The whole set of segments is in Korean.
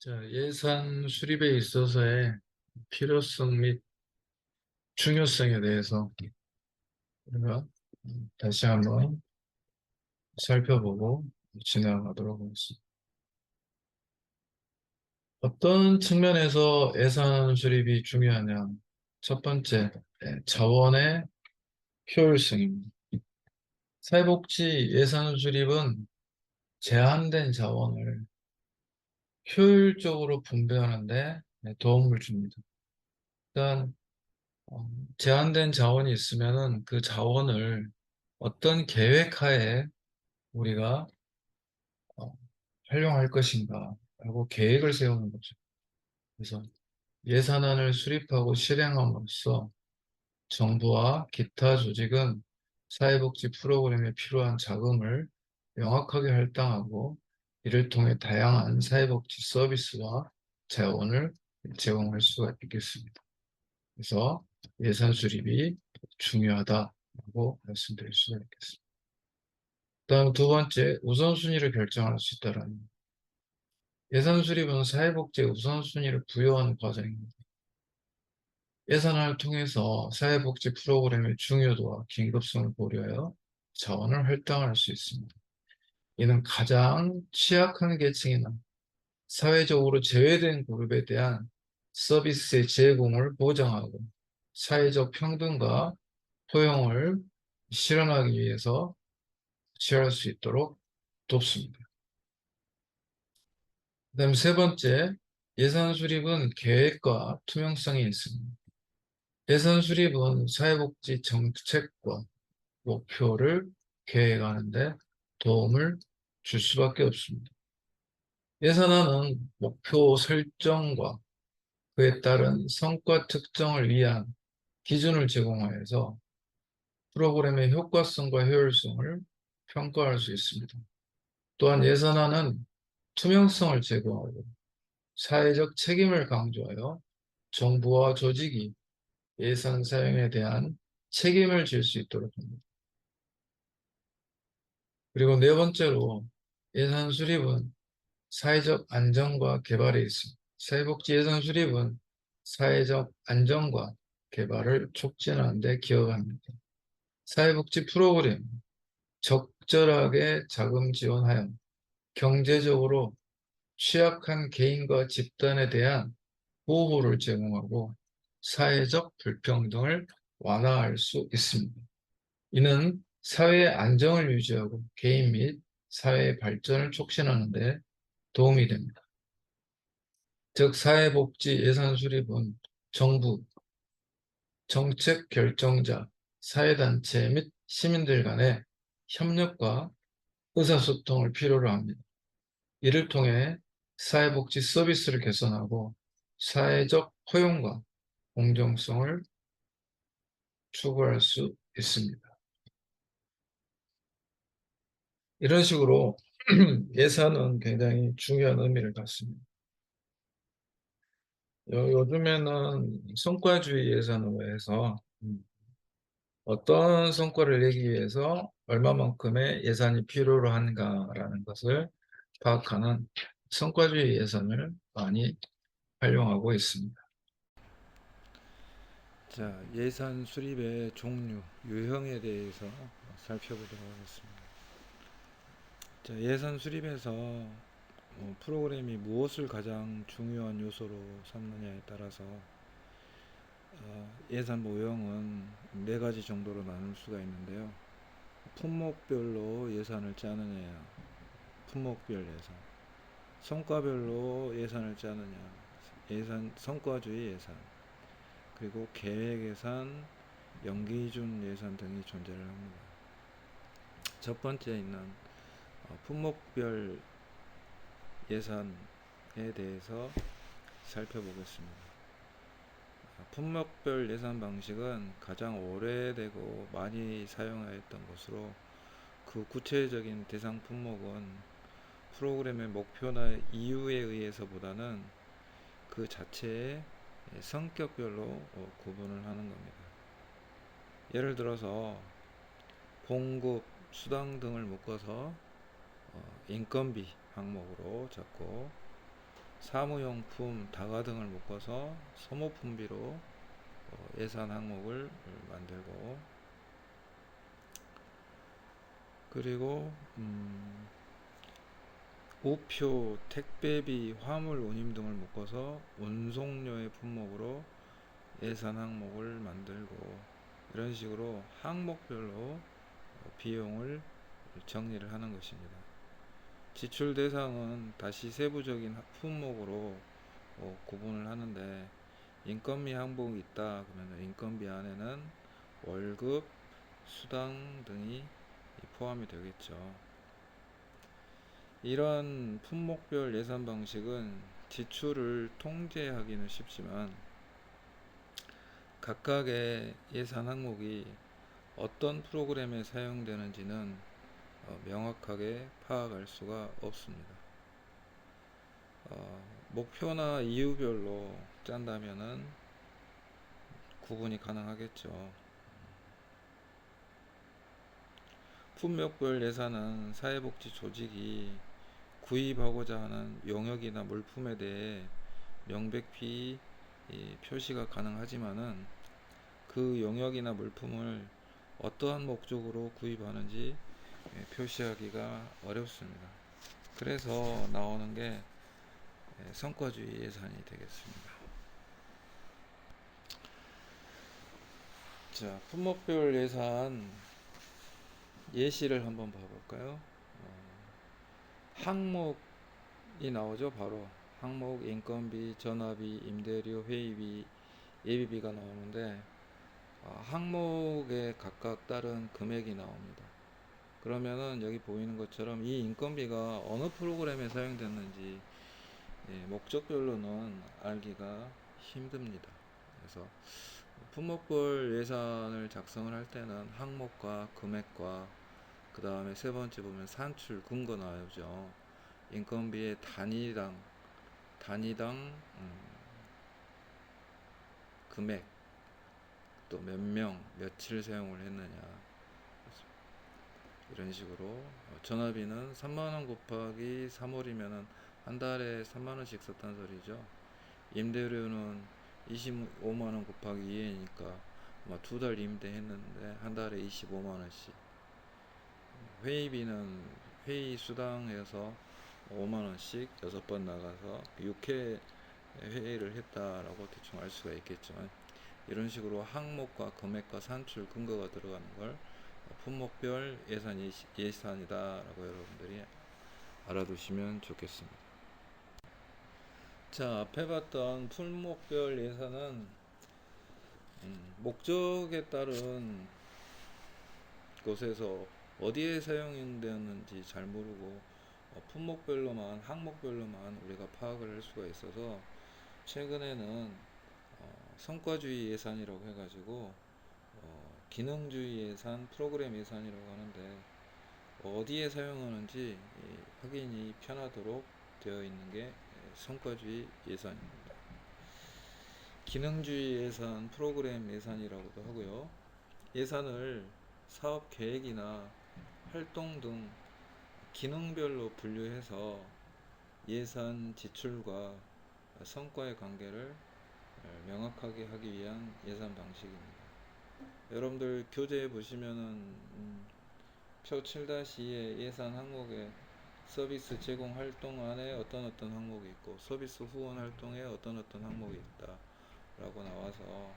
자, 예산 수립에 있어서의 필요성 및 중요성에 대해서 우리가 다시 한번 살펴보고 진행하도록 하겠습니다. 어떤 측면에서 예산 수립이 중요하냐? 첫 번째, 자원의 효율성입니다. 사회복지 예산 수립은 제한된 자원을 효율적으로 분배하는 데 도움을 줍니다. 일단 어, 제한된 자원이 있으면은 그 자원을 어떤 계획하에 우리가 어, 활용할 것인가 하고 계획을 세우는 거죠. 그래서 예산안을 수립하고 실행함으로써 정부와 기타 조직은 사회복지 프로그램에 필요한 자금을 명확하게 할당하고 이를 통해 다양한 사회복지 서비스와 자원을 제공할 수가 있겠습니다. 그래서 예산 수립이 중요하다고 말씀드릴 수가 있겠습니다. 다음 두 번째, 우선순위를 결정할 수 있다는 예산 수립은 사회복지의 우선순위를 부여하는 과정입니다. 예산안을 통해서 사회복지 프로그램의 중요도와 긴급성을 고려하여 자원을 할당할 수 있습니다. 이는 가장 취약한 계층이나 사회적으로 제외된 그룹에 대한 서비스의 제공을 보장하고 사회적 평등과 포용을 실현하기 위해서 취할 수 있도록 돕습니다. 그다음 세 번째, 예산 수립은 계획과 투명성이 있습니다. 예산 수립은 사회복지 정책과 목표를 계획하는데 도움을 줄 수밖에 없습니다. 예산안은 목표 설정과 그에 따른 성과 특정을 위한 기준을 제공하여서 프로그램의 효과성과 효율성을 평가할 수 있습니다. 또한 예산안은 투명성을 제공하고 사회적 책임을 강조하여 정부와 조직이 예산 사용에 대한 책임을 질 수 있도록 합니다. 그리고 네 번째로 예산 수립은 사회적 안정과 개발에 있습니다. 사회복지 예산 수립은 사회적 안정과 개발을 촉진하는 데 기여합니다. 사회복지 프로그램 적절하게 자금 지원하여 경제적으로 취약한 개인과 집단에 대한 보호를 제공하고 사회적 불평등을 완화할 수 있습니다. 이는 사회의 안정을 유지하고 개인 및 사회의 발전을 촉진하는 데 도움이 됩니다. 즉, 사회복지 예산 수립은 정부, 정책 결정자, 사회단체 및 시민들 간의 협력과 의사소통을 필요로 합니다. 이를 통해 사회복지 서비스를 개선하고 사회적 포용과 공정성을 추구할 수 있습니다. 이런 식으로 예산은 굉장히 중요한 의미를 갖습니다. 요즘에는 성과주의 예산으로 해서 어떤 성과를 내기 위해서 얼마만큼의 예산이 필요로 한가라는 것을 파악하는 성과주의 예산을 많이 활용하고 있습니다. 자, 예산 수립의 종류, 유형에 대해서 살펴보도록 하겠습니다. 자, 예산 수립에서 프로그램이 무엇을 가장 중요한 요소로 삼느냐에 따라서 예산 모형은 네 가지 정도로 나눌 수가 있는데요. 품목별로 예산을 짜느냐, 품목별 예산, 성과별로 예산을 짜느냐, 성과주의 예산, 그리고 계획 예산, 연기준 예산 등이 존재를 합니다. 첫 번째 있는 품목별 예산에 대해서 살펴보겠습니다. 품목별 예산 방식은 가장 오래되고 많이 사용하였던 것으로 그 구체적인 대상 품목은 프로그램의 목표나 이유에 의해서보다는 그 자체의 성격별로 구분을 하는 겁니다. 예를 들어서 봉급, 수당 등을 묶어서 인건비 항목으로 잡고 사무용품, 다가등을 묶어서 소모품비로 예산 항목을 만들고, 그리고 우표, 택배비, 화물 운임 등을 묶어서 운송료의 품목으로 예산 항목을 만들고, 이런 식으로 항목별로 비용을 정리를 하는 것입니다. 지출 대상은 다시 세부적인 품목으로 구분을 하는데, 인건비 항목이 있다 그러면 인건비 안에는 월급, 수당 등이 포함이 되겠죠. 이런 품목별 예산 방식은 지출을 통제하기는 쉽지만 각각의 예산 항목이 어떤 프로그램에 사용되는지는 명확하게 파악할 수가 없습니다. 목표나 이유별로 짠다면은 구분이 가능하겠죠. 품목별 예산은 사회복지 조직이 구입하고자 하는 용역이나 물품에 대해 명백히 표시가 가능하지만은 그 용역이나 물품을 어떠한 목적으로 구입하는지 표시하기가 어렵습니다. 그래서 나오는 게 성과주의 예산이 되겠습니다. 자, 품목별 예산 예시를 한번 봐볼까요? 항목이 나오죠. 바로 항목 인건비, 전화비, 임대료, 회의비, 예비비가 나오는데 항목에 각각 따른 금액이 나옵니다. 그러면은 여기 보이는 것처럼 이 인건비가 어느 프로그램에 사용됐는지 목적별로는 알기가 힘듭니다. 그래서 품목별 예산을 작성을 할 때는 항목과 금액과 그 다음에 세 번째 보면 산출 근거 나오죠. 인건비의 단위당 금액, 또 몇 명, 며칠 사용을 했느냐, 이런 식으로. 전화비는 3만원 곱하기 3월이면은 한 달에 3만원씩 썼단 소리죠. 임대료는 25만원 곱하기 2회니까 두 달 임대했는데 한 달에 25만원씩. 회의비는 회의 수당해서 5만원씩 6번 나가서 6회 회의를 했다라고 대충 알 수가 있겠죠. 이런 식으로 항목과 금액과 산출 근거가 들어가는 걸 품목별 예산이다라고 여러분들이 알아두시면 좋겠습니다. 자, 앞에 봤던 품목별 예산은 목적에 따른 곳에서 어디에 사용되었는지 잘 모르고 품목별로만, 항목별로만 우리가 파악을 할 수가 있어서 최근에는 성과주의 예산이라고 해가지고 기능주의 예산, 프로그램 예산이라고 하는데 어디에 사용하는지 확인이 편하도록 되어 있는 게 성과주의 예산입니다. 기능주의 예산, 프로그램 예산이라고도 하고요. 예산을 사업 계획이나 활동 등 기능별로 분류해서 예산 지출과 성과의 관계를 명확하게 하기 위한 예산 방식입니다. 여러분들 교재에 보시면은 표 7-2의 예산 항목에 서비스 제공 활동 안에 어떤 항목이 있고 서비스 후원 활동에 어떤 항목이 있다 라고 나와서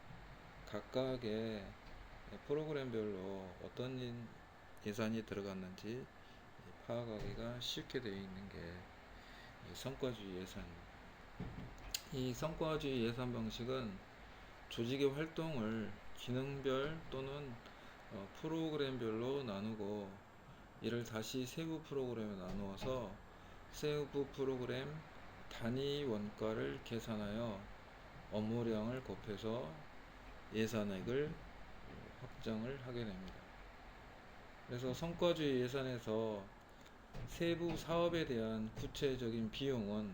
각각의 프로그램별로 어떤 예산이 들어갔는지 파악하기가 쉽게 되어 있는 게 성과주의 예산입니다. 이 성과주의 예산 방식은 조직의 활동을 기능별 또는 프로그램별로 나누고 이를 다시 세부 프로그램에 나누어서 세부 프로그램 단위 원가를 계산하여 업무량을 곱해서 예산액을 확정을 하게 됩니다. 그래서 성과주의 예산에서 세부 사업에 대한 구체적인 비용은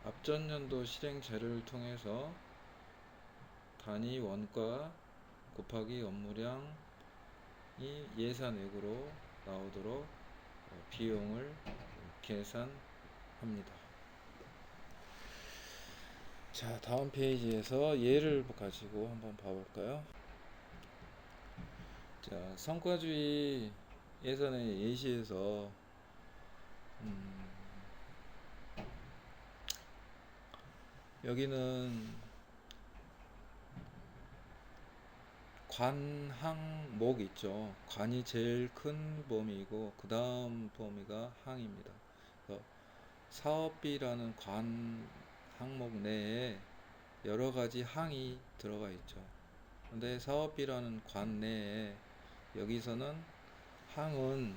앞전년도 실행 자료를 통해서 단위 원가 곱하기 업무량이 예산액으로 나오도록 비용을 계산합니다. 자, 다음 페이지에서 예를 가지고 한번 봐볼까요? 자, 성과주의 예산의 예시에서 여기는 관항목 있죠. 관이 제일 큰 범위이고 그 다음 범위가 항입니다. 그래서 사업비라는 관 항목 내에 여러 가지 항이 들어가 있죠. 근데 사업비라는 관 내에 여기서는 항은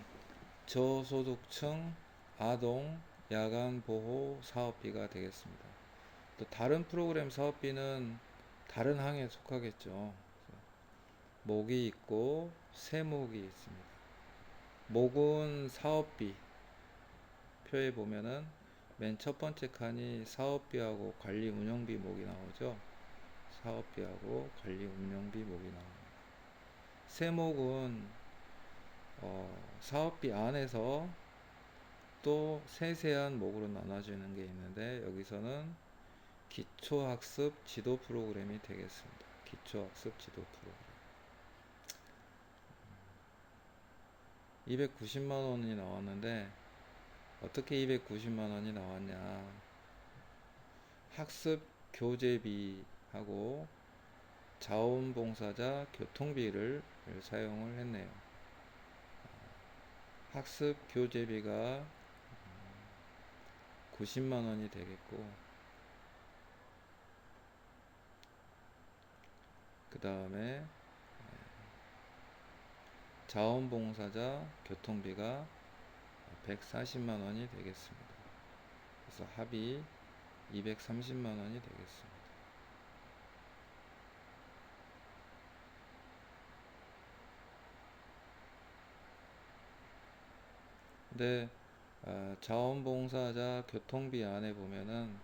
저소득층 아동 야간 보호 사업비가 되겠습니다. 또 다른 프로그램 사업비는 다른 항에 속하겠죠. 목이 있고 세목이 있습니다. 목은 사업비 표에 보면은 맨 첫 번째 칸이 사업비하고 관리 운영비 목이 나오죠. 사업비하고 관리 운영비 목이 나옵니다. 세목은 사업비 안에서 또 세세한 목으로 나눠지는 게 있는데 여기서는 기초학습 지도 프로그램이 되겠습니다. 기초학습 지도 프로그램 290만 원이 나왔는데 어떻게 290만 원이 나왔냐? 학습 교재비하고 자원봉사자 교통비를 사용을 했네요. 학습 교재비가 90만 원이 되겠고, 그 다음에 자원봉사자 교통비가 140만 원이 되겠습니다. 그래서 합이 230만 원이 되겠습니다. 근데 자원봉사자 교통비 안에 보면은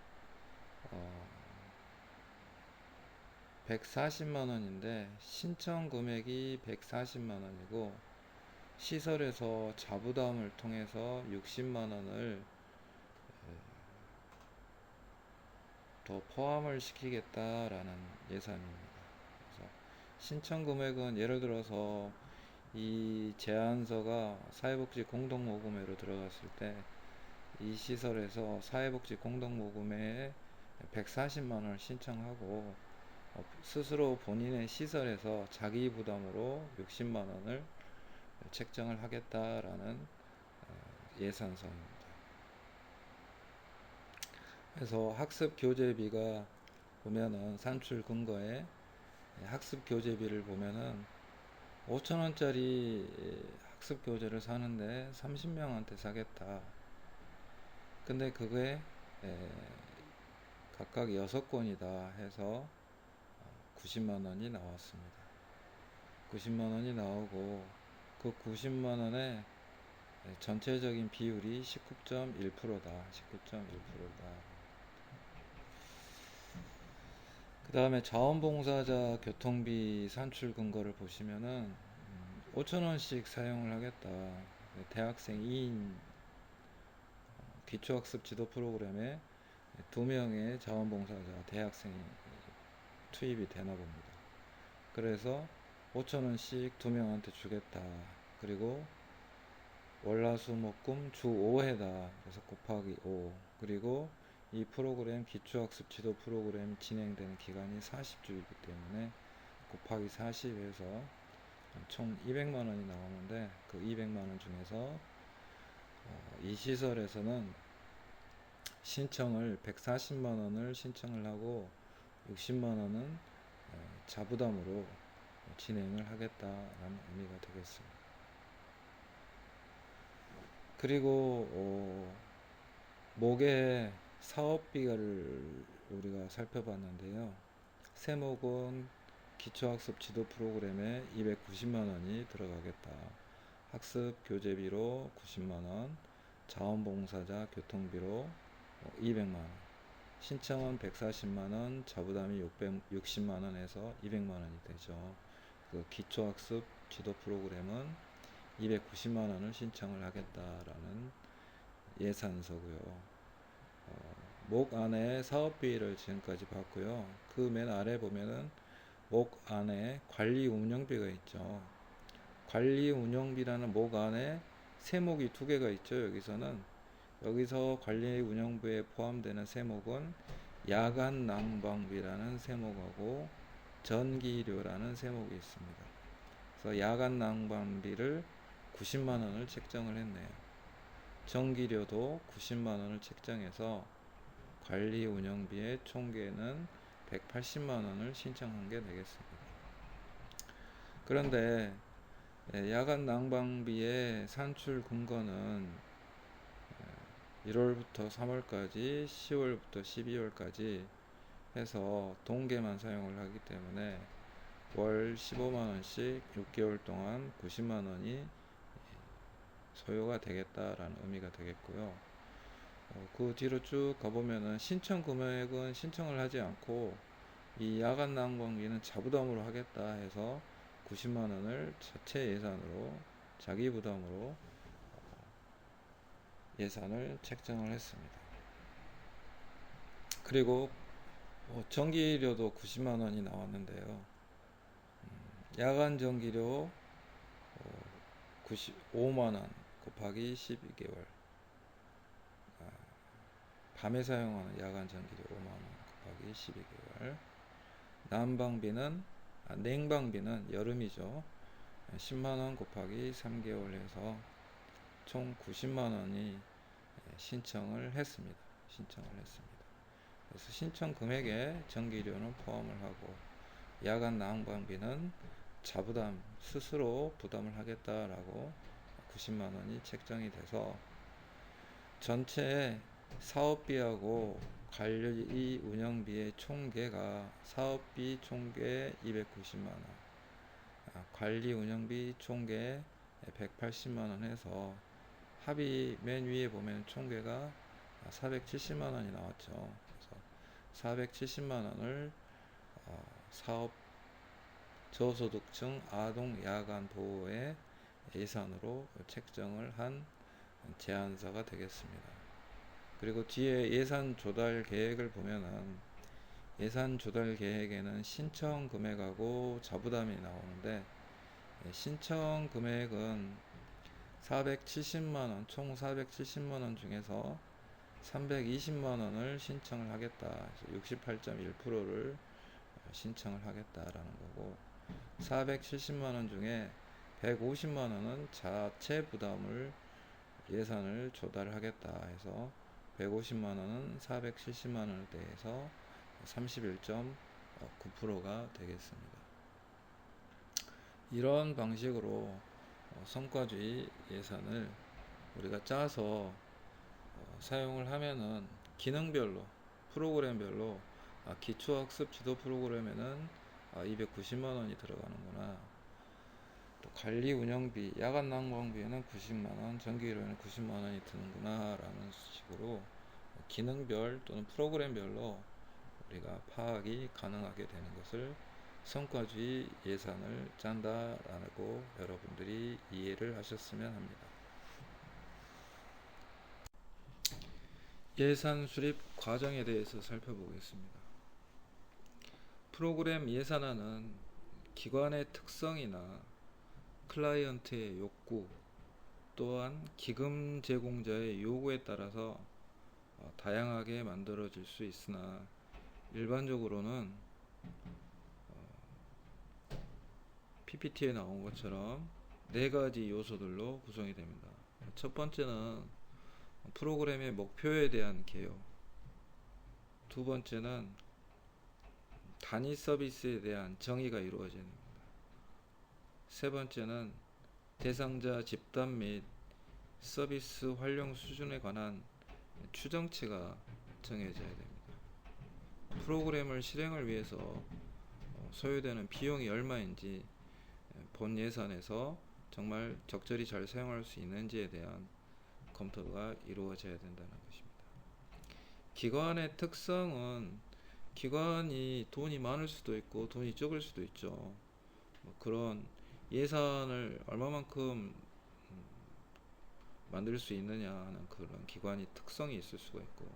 140만 원인데 신청 금액이 140만 원이고 시설에서 자부담을 통해서 60만 원을 더 포함을 시키겠다라는 예산입니다. 그래서 신청 금액은 예를 들어서 이 제안서가 사회복지 공동모금회로 들어갔을 때 이 시설에서 사회복지 공동모금회에 140만 원을 신청하고 스스로 본인의 시설에서 자기 부담으로 60만 원을 책정을 하겠다라는 예산서입니다. 그래서 학습 교재비가 보면은 산출 근거에 학습 교재비를 보면은 5,000원짜리 학습 교재를 사는데 30명한테 사겠다. 근데 그게 각각 6권이다 해서 90만 원이 나왔습니다. 90만 원이 나오고 그 90만 원의 전체적인 비율이 19.1%다. 19.1%다. 그 다음에 자원봉사자 교통비 산출 근거를 보시면은 5,000원씩 사용을 하겠다. 대학생 2인 기초학습 지도 프로그램에 2명의 자원봉사자 대학생이 투입이 되나 봅니다. 그래서 5,000원씩 2명한테 주겠다. 그리고 월화수목금 주 5회다. 그래서 곱하기 5. 그리고 이 프로그램 기초학습 지도 프로그램 진행되는 기간이 40주이기 때문에 곱하기 40해서 총 200만 원이 나오는데 그 200만 원 중에서 이 시설에서는 신청을 140만 원을 신청을 하고 60만 원은 자부담으로 진행을 하겠다라는 의미가 되겠습니다. 그리고 목의 사업비를 우리가 살펴봤는데요. 세목은 기초학습 지도 프로그램에 290만 원이 들어가겠다. 학습 교재비로 90만 원, 자원봉사자 교통비로 200만 원, 신청은 140만 원, 자부담이 660만 원에서 200만 원이 되죠. 그 기초학습 지도 프로그램은 290만 원을 신청을 하겠다라는 예산서고요. 목 안에 사업비를 지금까지 봤고요. 그 맨 아래 보면은 목 안에 관리 운영비가 있죠. 관리 운영비라는 목 안에 세목이 두 개가 있죠. 여기서 관리 운영비에 포함되는 세목은 야간 난방비라는 세목하고 전기료라는 세목이 있습니다. 그래서 야간 난방비를 90만 원을 책정을 했네요. 전기료도 90만 원을 책정해서 관리 운영비의 총계는 180만 원을 신청한 게 되겠습니다. 그런데 야간 난방비의 산출 근거는 1월부터 3월까지, 10월부터 12월까지 해서 동계만 사용을 하기 때문에 월 15만 원씩 6개월 동안 90만 원이 소요가 되겠다라는 의미가 되겠고요. 그 뒤로 쭉 가보면은 신청 금액은 신청을 하지 않고 이 야간 난방비는 자부담으로 하겠다 해서 90만 원을 자체 예산으로 자기 부담으로 예산을 책정을 했습니다. 그리고 전기료도 90만 원이 나왔는데요. 야간 전기료 95만 원 곱하기 12개월. 밤에 사용하는 야간 전기료 5만 원 곱하기 12개월. 냉방비는 여름이죠. 10만 원 곱하기 3개월 해서 총 90만 원이 신청을 했습니다. 그래서 신청 금액에 전기료는 포함을 하고 야간 난방비는 자부담 스스로 부담을 하겠다라고 90만 원이 책정이 돼서 전체 사업비하고 관리 운영비의 총계가 사업비 총계 290만 원, 관리 운영비 총계 180만 원 해서 합의 맨 위에 보면 총계가 470만 원이 나왔죠. 그래서 470만 원을 사업 저소득층 아동 야간 보호의 예산으로 책정을 한 제안서가 되겠습니다. 그리고 뒤에 예산 조달 계획을 보면은 예산 조달 계획에는 신청 금액하고 자부담이 나오는데 신청 금액은 470만원, 총 470만원 중에서 320만원을 신청을 하겠다. 68.1%를 신청을 하겠다라는 거고 470만원 중에 150만원은 자체 부담을 예산을 조달하겠다 해서 150만원은 470만원에 대해서 31.9%가 되겠습니다. 이런 방식으로 성과주의 예산을 우리가 짜서 사용을 하면은 기능별로 프로그램별로 기초학습 지도 프로그램에는 290만원이 들어가는구나, 또 관리 운영비 야간 난방비에는 90만원, 전기료에는 90만원이 드는구나 라는 식으로 기능별 또는 프로그램별로 우리가 파악이 가능하게 되는 것을 성과주의 예산을 짠다라고 여러분들이 이해를 하셨으면 합니다. 예산 수립 과정에 대해서 살펴보겠습니다. 프로그램 예산안은 기관의 특성이나 클라이언트의 욕구 또한 기금 제공자의 요구에 따라서 다양하게 만들어질 수 있으나 일반적으로는 PPT에 나온 것처럼 4가지 요소들로 구성이 됩니다. 첫 번째는 프로그램의 목표에 대한 개요. 두 번째는 단위 서비스에 대한 정의가 이루어져야 됩니다. 세 번째는 대상자 집단 및 서비스 활용 수준에 관한 추정치가 정해져야 됩니다. 프로그램을 실행을 위해서 소요되는 비용이 얼마인지 본 예산에서 정말 적절히 잘 사용할 수 있는지에 대한 검토가 이루어져야 된다는 것입니다. 기관의 특성은 기관이 돈이 많을 수도 있고 돈이 적을 수도 있죠. 그런 예산을 얼마만큼 만들 수 있느냐 하는 그런 기관이 특성이 있을 수가 있고,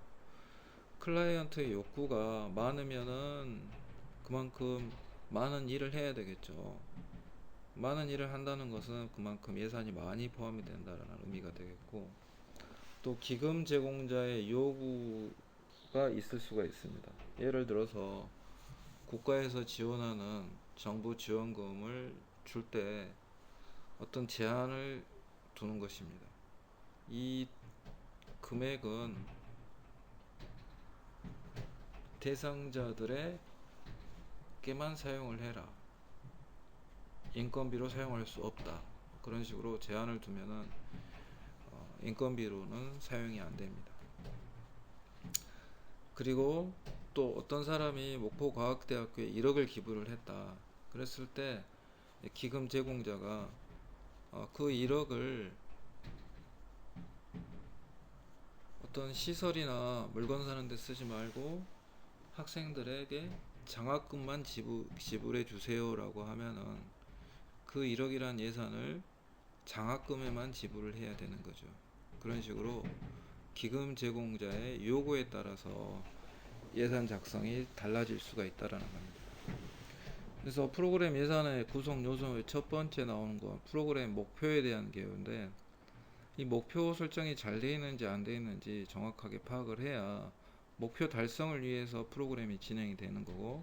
클라이언트의 욕구가 많으면은 그만큼 많은 일을 해야 되겠죠. 많은 일을 한다는 것은 그만큼 예산이 많이 포함이 된다는 의미가 되겠고, 또 기금 제공자의 요구가 있을 수가 있습니다. 예를 들어서 국가에서 지원하는 정부 지원금을 줄 때 어떤 제한을 두는 것입니다. 이 금액은 대상자들에게만 사용을 해라. 인건비로 사용할 수 없다. 그런 식으로 제한을 두면은 인건비로는 사용이 안 됩니다. 그리고 또 어떤 사람이 목포과학대학교에 1억을 기부를 했다. 그랬을 때 기금 제공자가 그 1억을 어떤 시설이나 물건 사는 데 쓰지 말고 학생들에게 장학금만 지불해 주세요라고 하면은 그 1억이란 예산을 장학금에만 지불을 해야 되는 거죠. 그런 식으로 기금 제공자의 요구에 따라서 예산 작성이 달라질 수가 있다라는 겁니다. 그래서 프로그램 예산의 구성 요소의 첫 번째 나오는 건 프로그램 목표에 대한 개요인데, 이 목표 설정이 잘 되어 있는지 안 되어 있는지 정확하게 파악을 해야 목표 달성을 위해서 프로그램이 진행이 되는 거고,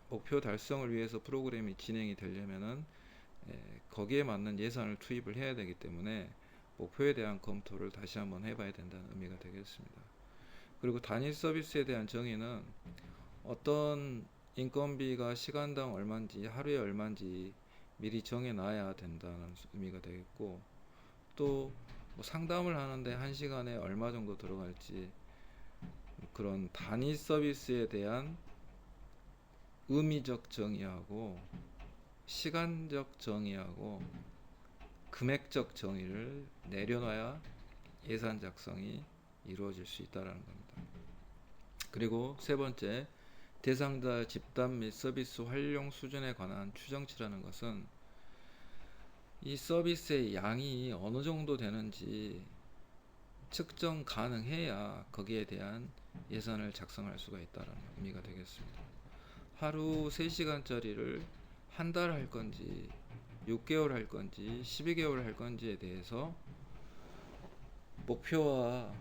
목표 달성을 위해서 프로그램이 진행이 되려면은 거기에 맞는 예산을 투입을 해야 되기 때문에 목표에 대한 검토를 다시 한번 해봐야 된다는 의미가 되겠습니다. 그리고 단위 서비스에 대한 정의는 어떤 인건비가 시간당 얼마인지 하루에 얼마인지 미리 정해놔야 된다는 의미가 되겠고, 또 뭐 상담을 하는데 1시간에 얼마 정도 들어갈지, 그런 단위 서비스에 대한 의미적 정의하고 시간적 정의하고 금액적 정의를 내려놔야 예산 작성이 이루어질 수 있다는 겁니다. 그리고 세 번째, 대상자 집단 및 서비스 활용 수준에 관한 추정치라는 것은 이 서비스의 양이 어느 정도 되는지 측정 가능해야 거기에 대한 예산을 작성할 수가 있다는 의미가 되겠습니다. 하루 3시간짜리를 한 달 할 건지 6개월 할 건지 12개월 할 건지에 대해서 목표와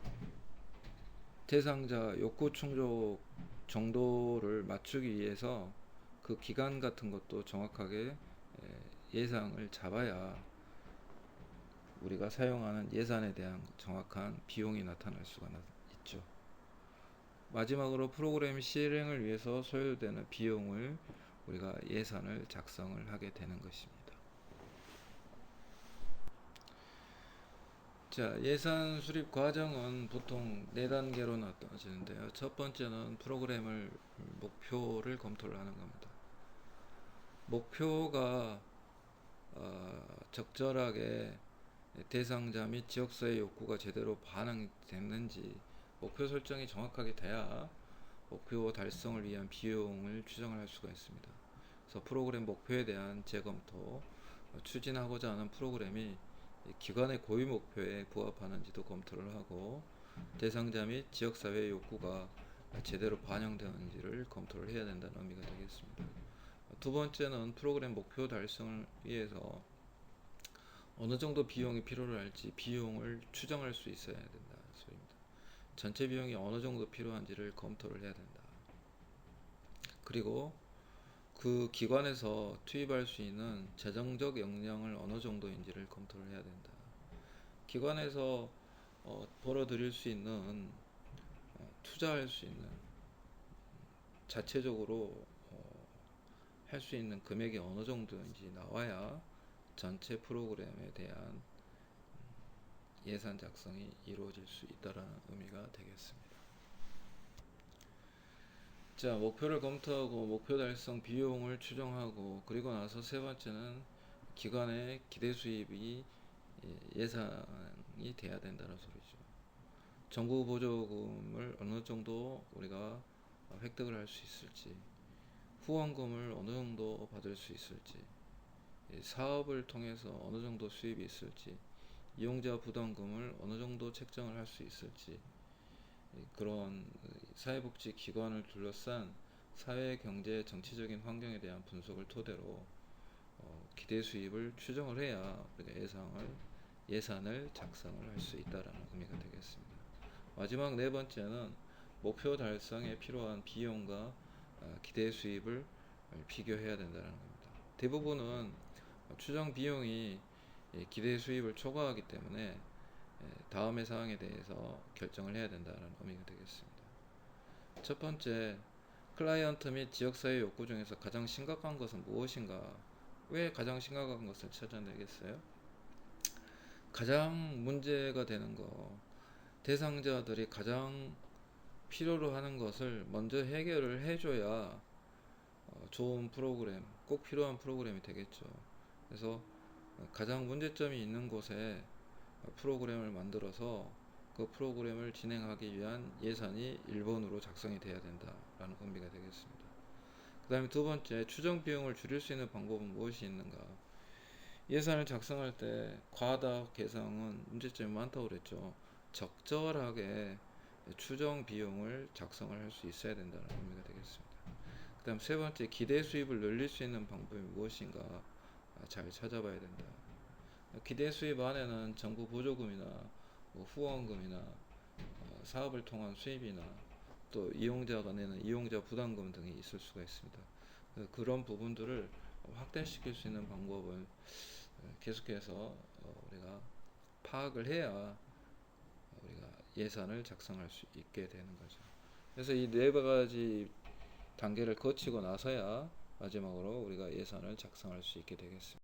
대상자 욕구 충족 정도를 맞추기 위해서 그 기간 같은 것도 정확하게 예상을 잡아야 우리가 사용하는 예산에 대한 정확한 비용이 나타날 수가 있죠. 마지막으로 프로그램 실행을 위해서 소요되는 비용을 우리가 예산을 작성을 하게 되는 것입니다. 자, 예산 수립 과정은 보통 4단계로 나눠지는데요. 첫 번째는 프로그램을 목표를 검토를 하는 겁니다. 목표가 적절하게 대상자 및 지역사회 욕구가 제대로 반영됐는지, 목표 설정이 정확하게 돼야 목표 달성을 위한 비용을 추정할 수가 있습니다. 그래서 프로그램 목표에 대한 재검토, 추진하고자 하는 프로그램이 기관의 고유 목표에 부합하는지도 검토를 하고, 대상자 및 지역사회 욕구가 제대로 반영되는지를 검토를 해야 된다는 의미가 되겠습니다. 두 번째는 프로그램 목표 달성을 위해서 어느 정도 비용이 필요로 할지 비용을 추정할 수 있어야 된다 소리입니다. 전체 비용이 어느 정도 필요한지를 검토를 해야 된다. 그리고 그 기관에서 투입할 수 있는 재정적 역량을 어느 정도인지를 검토를 해야 된다. 기관에서 벌어들일 수 있는 투자할 수 있는 자체적으로 할 수 있는 금액이 어느 정도인지 나와야 전체 프로그램에 대한 예산 작성이 이루어질 수 있다는 의미가 되겠습니다. 자, 목표를 검토하고 목표 달성 비용을 추정하고, 그리고 나서 세 번째는 기관의 기대 수입이 예상이 돼야 된다는 소리죠. 정부 보조금을 어느 정도 우리가 획득을 할 수 있을지, 후원금을 어느 정도 받을 수 있을지, 사업을 통해서 어느 정도 수입이 있을지, 이용자 부담금을 어느 정도 책정을 할 수 있을지, 그런 사회복지 기관을 둘러싼 사회, 경제, 정치적인 환경에 대한 분석을 토대로 기대 수입을 추정을 해야 우리가 예산을 작성을 할 수 있다라는 의미가 되겠습니다. 마지막 네 번째는 목표 달성에 필요한 비용과 기대 수입을 비교해야 된다는 겁니다. 대부분은 추정 비용이 기대 수입을 초과하기 때문에 다음의 사항에 대해서 결정을 해야 된다는 의미가 되겠습니다. 첫 번째, 클라이언트 및 지역사회 욕구 중에서 가장 심각한 것은 무엇인가? 왜 가장 심각한 것을 찾아내겠어요? 가장 문제가 되는 거, 대상자들이 가장 필요로 하는 것을 먼저 해결을 해줘야 좋은 프로그램, 꼭 필요한 프로그램이 되겠죠. 그래서 가장 문제점이 있는 곳에 프로그램을 만들어서 그 프로그램을 진행하기 위한 예산이 1번으로 작성이 돼야 된다라는 의미가 되겠습니다. 그 다음에 두 번째, 추정 비용을 줄일 수 있는 방법은 무엇이 있는가? 예산을 작성할 때 과다 계상은 문제점이 많다고 그랬죠. 적절하게 추정 비용을 작성을 할 수 있어야 된다는 의미가 되겠습니다. 그 다음 세 번째, 기대 수입을 늘릴 수 있는 방법이 무엇인가 잘 찾아봐야 된다. 기대 수입 안에는 정부 보조금이나 후원금이나 사업을 통한 수입이나 또 이용자가 내는 이용자 부담금 등이 있을 수가 있습니다. 그런 부분들을 확대시킬 수 있는 방법을 계속해서 우리가 파악을 해야 우리가 예산을 작성할 수 있게 되는 거죠. 그래서 이 네 가지 단계를 거치고 나서야 마지막으로 우리가 예산을 작성할 수 있게 되겠습니다.